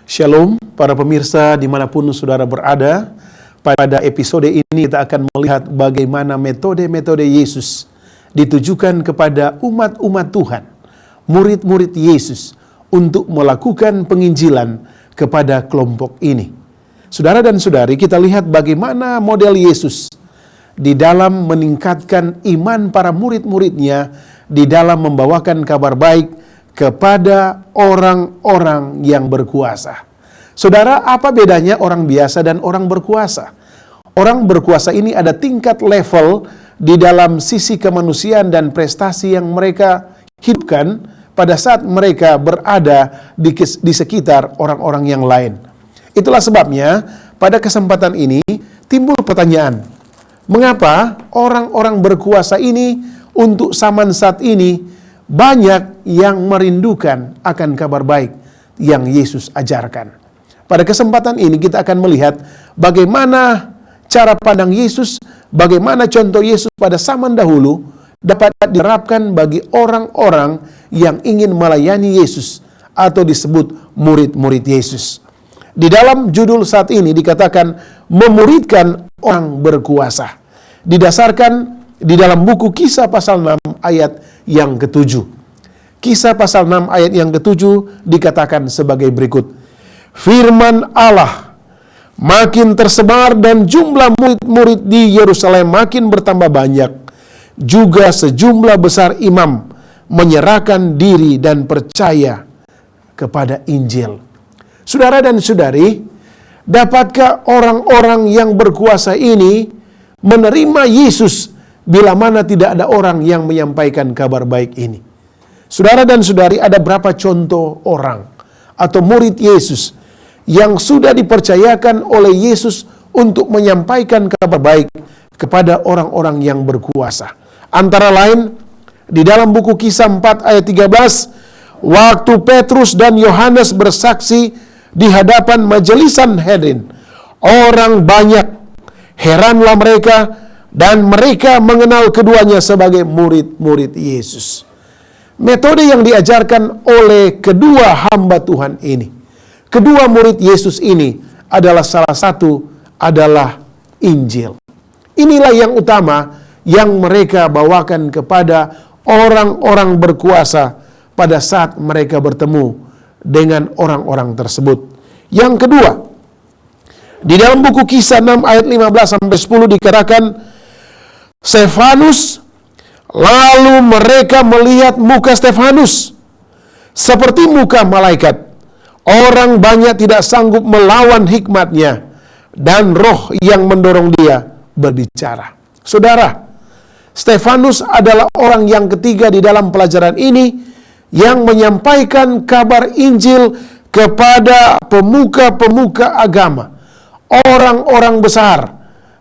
Shalom para pemirsa dimanapun saudara berada. Pada episode ini kita akan melihat bagaimana metode-metode Yesus ditujukan kepada umat-umat Tuhan, murid-murid Yesus, untuk melakukan penginjilan kepada kelompok ini. Saudara dan saudari, kita lihat bagaimana model Yesus di dalam meningkatkan iman para murid-muridnya di dalam membawakan kabar baik kepada orang-orang yang berkuasa. Saudara, apa bedanya orang biasa dan orang berkuasa? Orang berkuasa ini ada tingkat level di dalam sisi kemanusiaan dan prestasi yang mereka hidupkan pada saat mereka berada di sekitar orang-orang yang lain. Itulah sebabnya pada kesempatan ini timbul pertanyaan, mengapa orang-orang berkuasa ini untuk zaman saat ini banyak yang merindukan akan kabar baik yang Yesus ajarkan. Pada kesempatan ini kita akan melihat bagaimana cara pandang Yesus, bagaimana contoh Yesus pada zaman dahulu dapat diterapkan bagi orang-orang yang ingin melayani Yesus atau disebut murid-murid Yesus. Di dalam judul saat ini dikatakan memuridkan orang berkuasa. Didasarkan di dalam buku Kisah pasal 6 ayat yang ke-7. Kisah pasal 6 ayat yang ke-7 dikatakan sebagai berikut. Firman Allah makin tersebar dan jumlah murid-murid di Yerusalem makin bertambah banyak. Juga sejumlah besar imam menyerahkan diri dan percaya kepada Injil. Saudara dan saudari, dapatkah orang-orang yang berkuasa ini menerima Yesus bila mana tidak ada orang yang menyampaikan kabar baik ini? Saudara dan saudari, ada berapa contoh orang atau murid Yesus yang sudah dipercayakan oleh Yesus untuk menyampaikan kabar baik kepada orang-orang yang berkuasa. Antara lain, di dalam buku Kisah 4 ayat 13, waktu Petrus dan Yohanes bersaksi di hadapan majelis Sanhedrin, orang banyak, heranlah mereka, dan mereka mengenal keduanya sebagai murid-murid Yesus. Metode yang diajarkan oleh kedua hamba Tuhan ini, kedua murid Yesus ini adalah salah satu adalah Injil. Inilah yang utama yang mereka bawakan kepada orang-orang berkuasa pada saat mereka bertemu dengan orang-orang tersebut. Yang kedua, di dalam buku Kisah 6 ayat 15-10 dikatakan, Stefanus, lalu mereka melihat muka Stefanus seperti muka malaikat. Orang banyak tidak sanggup melawan hikmatnya dan roh yang mendorong dia berbicara. Saudara, Stefanus adalah orang yang ketiga di dalam pelajaran ini yang menyampaikan kabar Injil kepada pemuka-pemuka agama, orang-orang besar,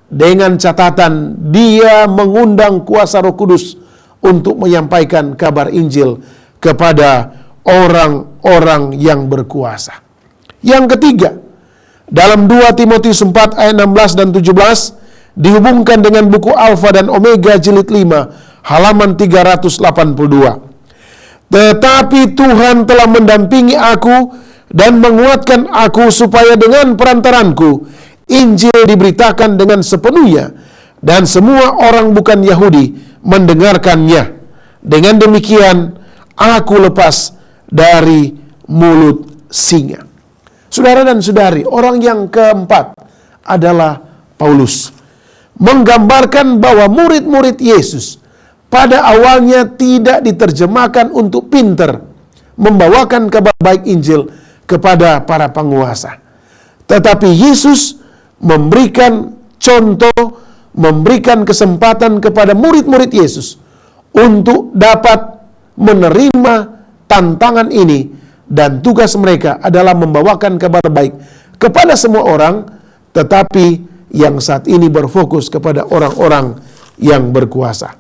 dengan catatan dia mengundang kuasa Roh Kudus untuk menyampaikan kabar Injil kepada orang-orang yang berkuasa. Yang ketiga, dalam 2 Timotius 4 ayat 16 dan 17 dihubungkan dengan buku Alfa dan Omega jilid 5 halaman 382. Tetapi Tuhan telah mendampingi aku dan menguatkan aku supaya dengan perantaranku Injil diberitakan dengan sepenuhnya dan semua orang bukan Yahudi mendengarkannya. Dengan demikian aku lepas dari mulut singa. Saudara dan saudari, orang yang keempat adalah Paulus. Menggambarkan bahwa murid-murid Yesus pada awalnya tidak diterjemahkan untuk pinter membawakan kabar baik Injil kepada para penguasa. Tetapi Yesus memberikan contoh, memberikan kesempatan kepada murid-murid Yesus untuk dapat menerima tantangan ini, dan tugas mereka adalah membawakan kabar baik kepada semua orang, tetapi yang saat ini berfokus kepada orang-orang yang berkuasa.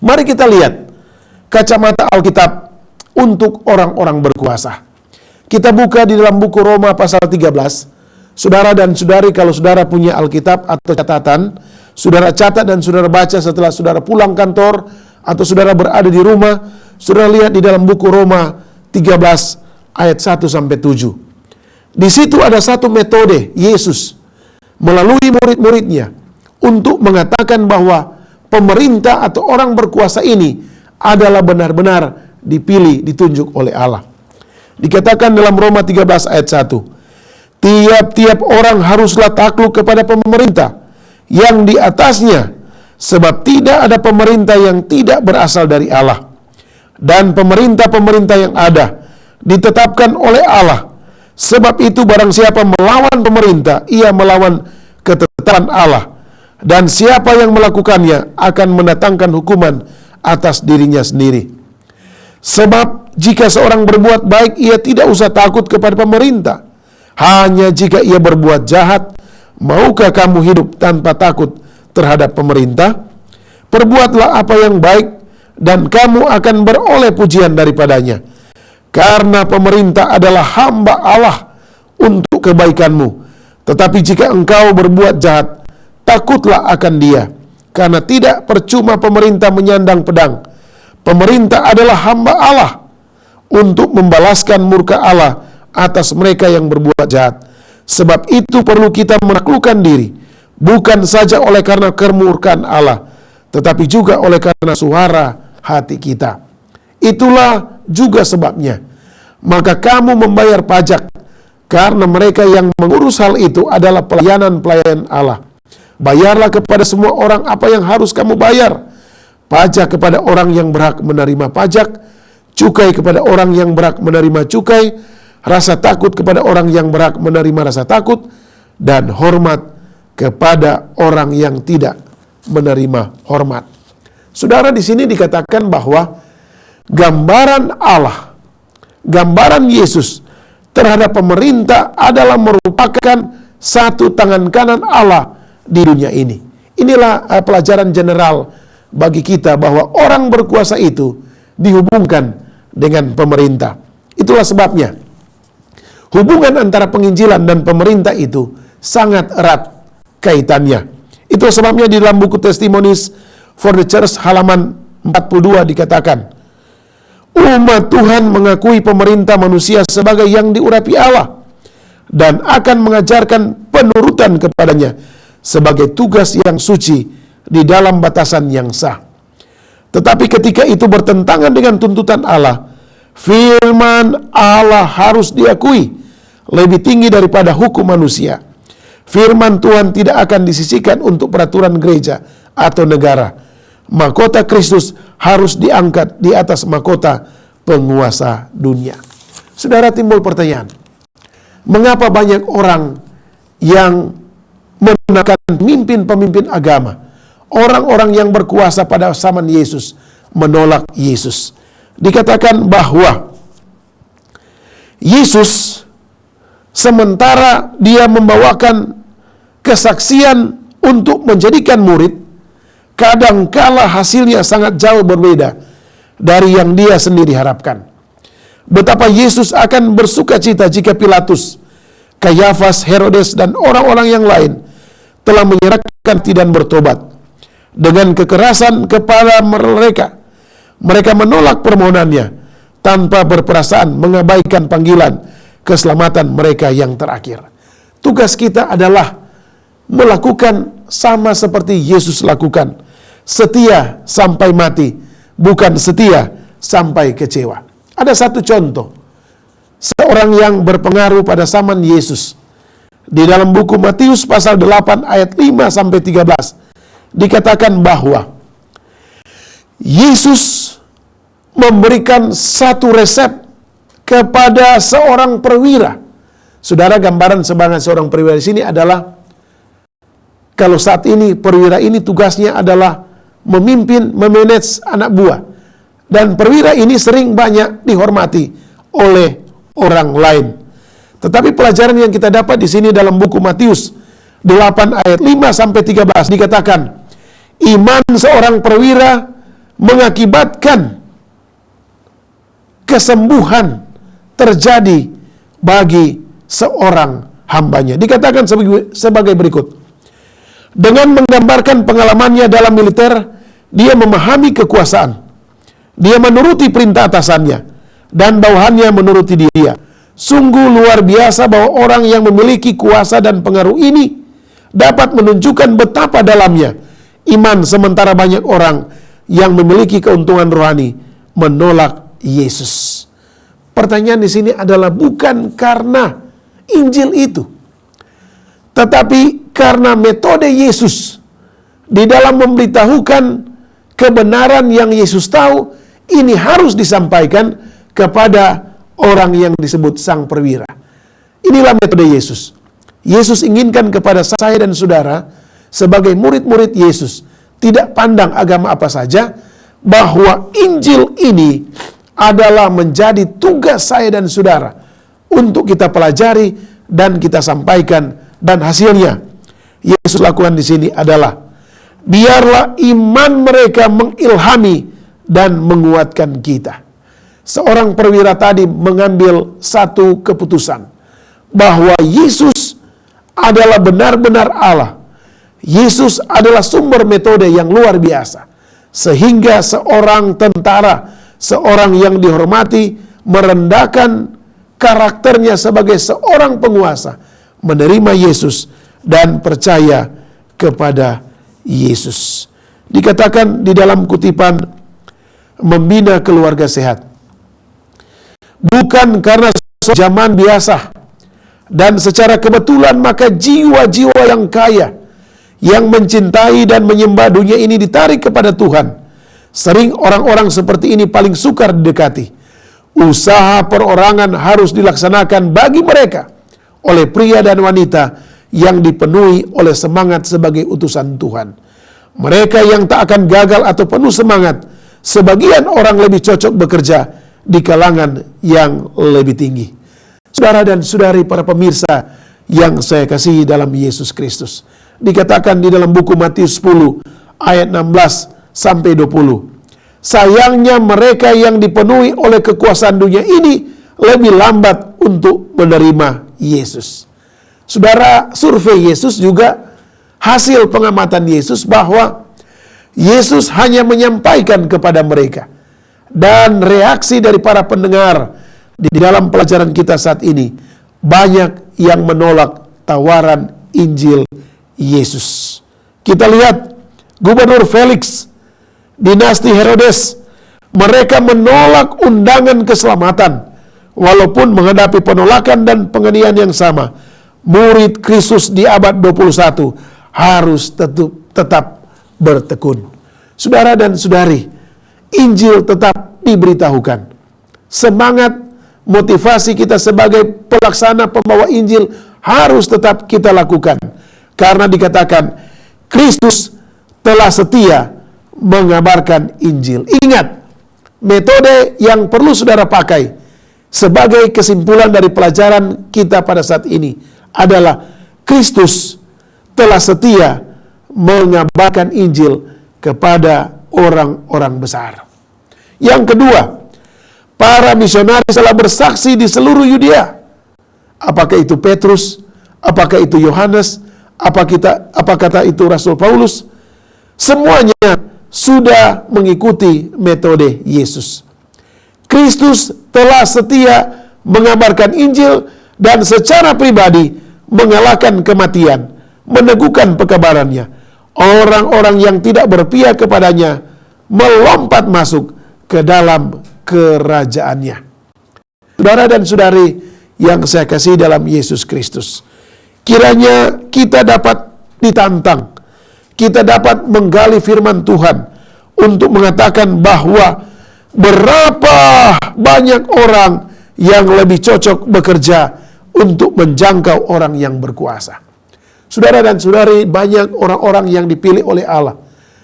Mari kita lihat kacamata Alkitab untuk orang-orang berkuasa. Kita buka di dalam buku Roma pasal 13. Saudara dan saudari, kalau saudara punya Alkitab atau catatan, saudara catat dan saudara baca setelah saudara pulang kantor atau saudara berada di rumah. Saudara lihat di dalam buku Roma 13 ayat 1-7. Di situ ada satu metode Yesus melalui murid-muridnya untuk mengatakan bahwa pemerintah atau orang berkuasa ini adalah benar-benar dipilih, ditunjuk oleh Allah. Dikatakan dalam Roma 13 ayat 1, tiap-tiap orang haruslah takluk kepada pemerintah yang di atasnya, sebab tidak ada pemerintah yang tidak berasal dari Allah. Dan pemerintah-pemerintah yang ada ditetapkan oleh Allah. Sebab itu barang siapa melawan pemerintah, ia melawan ketetapan Allah. Dan siapa yang melakukannya akan mendatangkan hukuman atas dirinya sendiri. Sebab jika seorang berbuat baik, ia tidak usah takut kepada pemerintah. Hanya jika ia berbuat jahat, maukah kamu hidup tanpa takut terhadap pemerintah? Perbuatlah apa yang baik, dan kamu akan beroleh pujian daripadanya. Karena pemerintah adalah hamba Allah untuk kebaikanmu. Tetapi jika engkau berbuat jahat, takutlah akan dia. Karena tidak percuma pemerintah menyandang pedang. Pemerintah adalah hamba Allah untuk membalaskan murka Allah atas mereka yang berbuat jahat. Sebab itu perlu kita menaklukkan diri, bukan saja oleh karena kemurkaan Allah, tetapi juga oleh karena suara hati kita. Itulah juga sebabnya, maka kamu membayar pajak, karena mereka yang mengurus hal itu adalah pelayan-pelayan Allah. Bayarlah kepada semua orang apa yang harus kamu bayar. Pajak kepada orang yang berhak menerima pajak, cukai kepada orang yang berhak menerima cukai, rasa takut kepada orang yang berhak menerima rasa takut, dan hormat kepada orang yang tidak menerima hormat. Saudara, di sini dikatakan bahwa gambaran Allah, gambaran Yesus terhadap pemerintah adalah merupakan satu tangan kanan Allah di dunia ini. Inilah pelajaran general bagi kita bahwa orang berkuasa itu dihubungkan dengan pemerintah. Itulah sebabnya hubungan antara penginjilan dan pemerintah itu sangat erat kaitannya. Itu sebabnya di dalam buku Testimonies for the Church halaman 42 dikatakan, umat Tuhan mengakui pemerintah manusia sebagai yang diurapi Allah dan akan mengajarkan penurutan kepadanya sebagai tugas yang suci di dalam batasan yang sah. Tetapi ketika itu bertentangan dengan tuntutan Allah, firman Allah harus diakui lebih tinggi daripada hukum manusia. Firman Tuhan tidak akan disisihkan untuk peraturan gereja atau negara. Mahkota Kristus harus diangkat di atas mahkota penguasa dunia. Saudara, timbul pertanyaan, mengapa banyak orang yang menekan pemimpin-pemimpin agama, orang-orang yang berkuasa pada zaman Yesus, menolak Yesus? Dikatakan bahwa Yesus, sementara dia membawakan kesaksian untuk menjadikan murid, kadangkala hasilnya sangat jauh berbeda dari yang dia sendiri harapkan. Betapa Yesus akan bersuka cita jika Pilatus, Kayafas, Herodes, dan orang-orang yang lain telah menyerahkan hati dan bertobat. Dengan kekerasan kepada mereka, mereka menolak permohonannya tanpa berperasaan mengabaikan panggilan keselamatan mereka yang terakhir. Tugas kita adalah melakukan sama seperti Yesus lakukan. Setia sampai mati, bukan setia sampai kecewa. Ada satu contoh, seorang yang berpengaruh pada zaman Yesus. Di dalam buku Matius pasal 8 ayat 5 sampai 13 dikatakan bahwa Yesus memberikan satu resep kepada seorang perwira. Saudara, gambaran sebagai seorang perwira di sini adalah, kalau saat ini perwira ini tugasnya adalah memimpin, memanage anak buah. Dan perwira ini sering banyak dihormati oleh orang lain. Tetapi pelajaran yang kita dapat di sini dalam buku Matius 8 ayat 5 sampai 13 dikatakan, iman seorang perwira mengakibatkan kesembuhan terjadi bagi seorang hambanya. Dikatakan sebagai berikut. Dengan menggambarkan pengalamannya dalam militer, dia memahami kekuasaan. Dia menuruti perintah atasannya, dan bawahannya menuruti dia. Sungguh luar biasa bahwa orang yang memiliki kuasa dan pengaruh ini dapat menunjukkan betapa dalamnya iman, sementara banyak orang yang memiliki keuntungan rohani menolak Yesus. Pertanyaan di sini adalah bukan karena Injil itu, tetapi karena metode Yesus di dalam memberitahukan kebenaran yang Yesus tahu, ini harus disampaikan kepada orang yang disebut sang perwira. Inilah metode Yesus. Yesus inginkan kepada saya dan saudara sebagai murid-murid Yesus, tidak pandang agama apa saja, bahwa Injil ini adalah menjadi tugas saya dan saudara untuk kita pelajari dan kita sampaikan, dan hasilnya Yesus lakukan di sini adalah biarlah iman mereka mengilhami dan menguatkan kita. Seorang perwira tadi mengambil satu keputusan bahwa Yesus adalah benar-benar Allah. Yesus adalah sumber metode yang luar biasa, sehingga seorang tentara, seorang yang dihormati, merendahkan karakternya sebagai seorang penguasa, menerima Yesus dan percaya kepada Yesus. Dikatakan di dalam kutipan membina keluarga sehat, bukan karena zaman biasa dan secara kebetulan, maka jiwa-jiwa yang kaya, yang mencintai dan menyembah dunia ini ditarik kepada Tuhan. Sering orang-orang seperti ini paling sukar didekati. Usaha perorangan harus dilaksanakan bagi mereka oleh pria dan wanita yang dipenuhi oleh semangat sebagai utusan Tuhan. Mereka yang tak akan gagal atau penuh semangat, sebagian orang lebih cocok bekerja di kalangan yang lebih tinggi. Saudara dan saudari, para pemirsa yang saya kasihi dalam Yesus Kristus, dikatakan di dalam buku Matius 10 ayat 16 sampai 20. Sayangnya mereka yang dipenuhi oleh kekuasaan dunia ini lebih lambat untuk menerima Yesus. Saudara, survei Yesus juga hasil pengamatan Yesus bahwa Yesus hanya menyampaikan kepada mereka, dan reaksi dari para pendengar di dalam pelajaran kita saat ini, banyak yang menolak tawaran Injil Yesus. Kita lihat Gubernur Felix, dinasti Herodes, mereka menolak undangan keselamatan walaupun menghadapi penolakan dan penganiayaan yang sama. Murid Kristus di abad 21 harus tetap bertekun. Saudara dan saudari, Injil tetap diberitahukan. Semangat motivasi kita sebagai pelaksana pembawa Injil harus tetap kita lakukan, karena dikatakan Kristus telah setia mengabarkan Injil. Ingat, metode yang perlu saudara pakai sebagai kesimpulan dari pelajaran kita pada saat ini adalah Kristus telah setia mengabarkan Injil kepada orang-orang besar. Yang kedua, para misionaris telah bersaksi di seluruh Yudea. Apakah itu Petrus? Apakah itu Yohanes? Apakah itu Rasul Paulus? Semuanya sudah mengikuti metode Yesus. Kristus telah setia mengabarkan Injil dan secara pribadi mengalahkan kematian, meneguhkan pekabarannya. Orang-orang yang tidak berpihak kepadanya melompat masuk ke dalam kerajaannya. Saudara dan saudari yang saya kasih dalam Yesus Kristus, kiranya kita dapat ditantang, kita dapat menggali firman Tuhan untuk mengatakan bahwa berapa banyak orang yang lebih cocok bekerja untuk menjangkau orang yang berkuasa. Saudara dan saudari, banyak orang-orang yang dipilih oleh Allah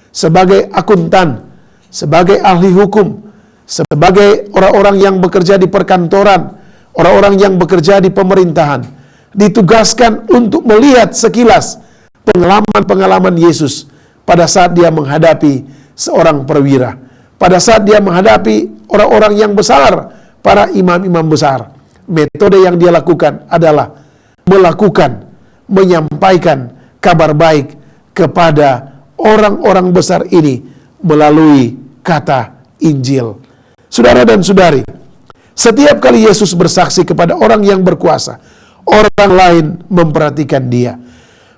sebagai akuntan, sebagai ahli hukum, sebagai orang-orang yang bekerja di perkantoran, orang-orang yang bekerja di pemerintahan, ditugaskan untuk melihat sekilas pengalaman-pengalaman Yesus pada saat dia menghadapi seorang perwira, pada saat dia menghadapi orang-orang yang besar, para imam-imam besar. Metode yang dia lakukan adalah menyampaikan kabar baik kepada orang-orang besar ini melalui kata Injil. Saudara dan saudari, Setiap kali Yesus bersaksi kepada orang yang berkuasa, orang lain memperhatikan dia.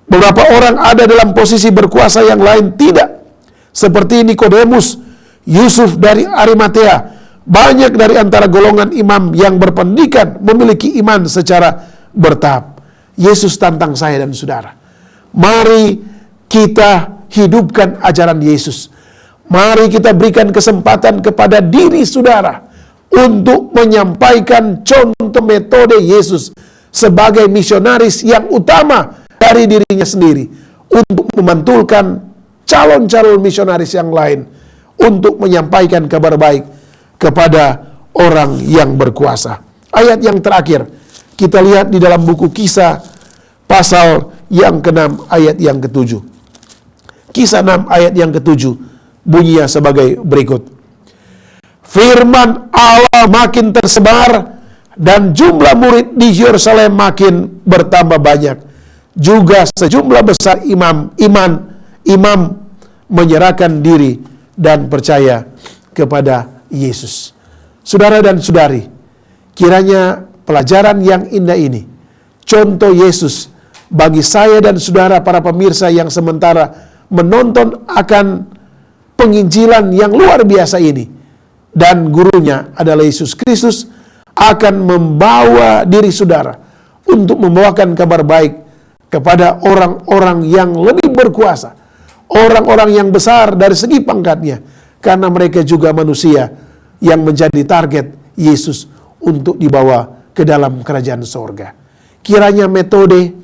Beberapa orang ada dalam posisi berkuasa, yang lain tidak. Seperti Nikodemus, Yusuf dari Arimatea. Banyak dari antara golongan imam yang berpendidikan memiliki iman secara bertahap. Yesus tantang saya dan saudara. Mari kita hidupkan ajaran Yesus. Mari kita berikan kesempatan kepada diri saudara untuk menyampaikan contoh metode Yesus sebagai misionaris yang utama dari dirinya sendiri, untuk memantulkan calon-calon misionaris yang lain untuk menyampaikan kabar baik kepada orang yang berkuasa. Ayat yang terakhir kita lihat di dalam buku Kisah pasal yang ke-6 ayat yang ke-7. Kisah 6 ayat yang ke-7 bunyinya sebagai berikut. Firman Allah makin tersebar dan jumlah murid di Yerusalem makin bertambah banyak. Juga sejumlah besar imam menyerahkan diri dan percaya kepada Yesus. Saudara dan saudari, kiranya pelajaran yang indah ini, contoh Yesus bagi saya dan saudara para pemirsa yang sementara menonton akan penginjilan yang luar biasa ini, dan gurunya adalah Yesus Kristus, akan membawa diri saudara untuk membawakan kabar baik kepada orang-orang yang lebih berkuasa, orang-orang yang besar dari segi pangkatnya, karena mereka juga manusia yang menjadi target Yesus untuk dibawa ke dalam kerajaan sorga. Kiranya metode,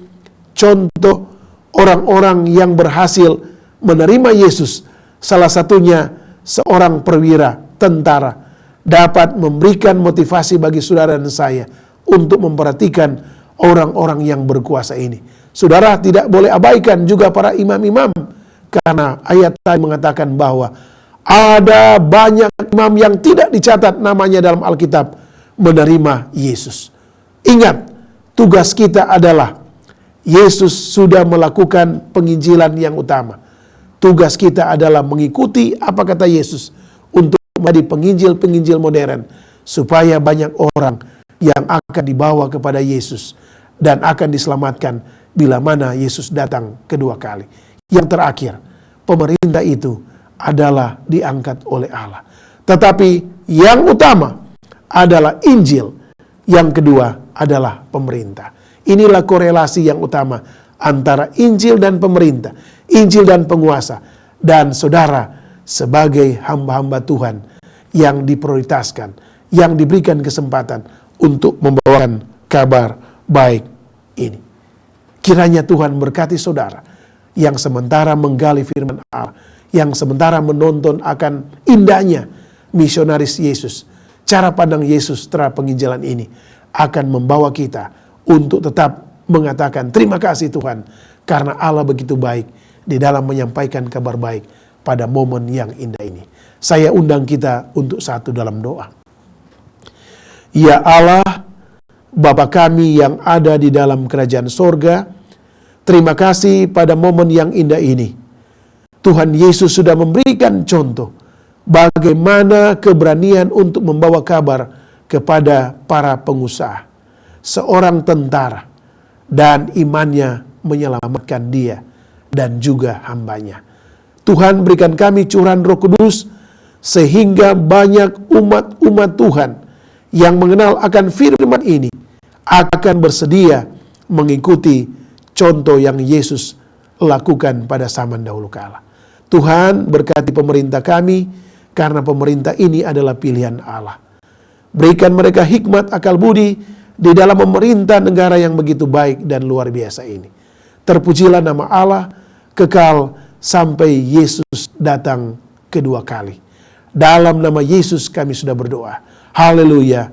contoh orang-orang yang berhasil menerima Yesus, salah satunya seorang perwira tentara, dapat memberikan motivasi bagi saudara dan saya untuk memperhatikan orang-orang yang berkuasa ini. Saudara tidak boleh abaikan juga para imam-imam, karena ayat tadi mengatakan bahwa ada banyak imam yang tidak dicatat namanya dalam Alkitab menerima Yesus. Ingat, tugas kita adalah Yesus sudah melakukan penginjilan yang utama. Tugas kita adalah mengikuti apa kata Yesus untuk menjadi penginjil-penginjil modern, supaya banyak orang yang akan dibawa kepada Yesus dan akan diselamatkan bila mana Yesus datang kedua kali. Yang terakhir, pemerintah itu adalah diangkat oleh Allah. Tetapi yang utama adalah Injil, yang kedua adalah pemerintah. Inilah korelasi yang utama antara Injil dan pemerintah, Injil dan penguasa, dan saudara sebagai hamba-hamba Tuhan yang diprioritaskan, yang diberikan kesempatan untuk membawakan kabar baik ini. Kiranya Tuhan berkati saudara yang sementara menggali firman Allah, yang sementara menonton akan indahnya misionaris Yesus. Cara pandang Yesus setelah penginjilan ini akan membawa kita untuk tetap mengatakan terima kasih Tuhan, karena Allah begitu baik di dalam menyampaikan kabar baik pada momen yang indah ini. Saya undang kita untuk satu dalam doa. Ya Allah, Bapa kami yang ada di dalam kerajaan sorga, terima kasih pada momen yang indah ini. Tuhan Yesus sudah memberikan contoh bagaimana keberanian untuk membawa kabar kepada para pengusaha. Seorang tentara, dan imannya menyelamatkan dia dan juga hambanya. Tuhan berikan kami curahan Roh Kudus, sehingga banyak umat-umat Tuhan yang mengenal akan firman ini akan bersedia mengikuti contoh yang Yesus lakukan pada zaman dahulu kala. Tuhan berkati pemerintah kami, karena pemerintah ini adalah pilihan Allah. Berikan mereka hikmat akal budi di dalam memerintah negara yang begitu baik dan luar biasa ini. Terpujilah nama Allah kekal sampai Yesus datang kedua kali. Dalam nama Yesus kami sudah berdoa. Haleluya.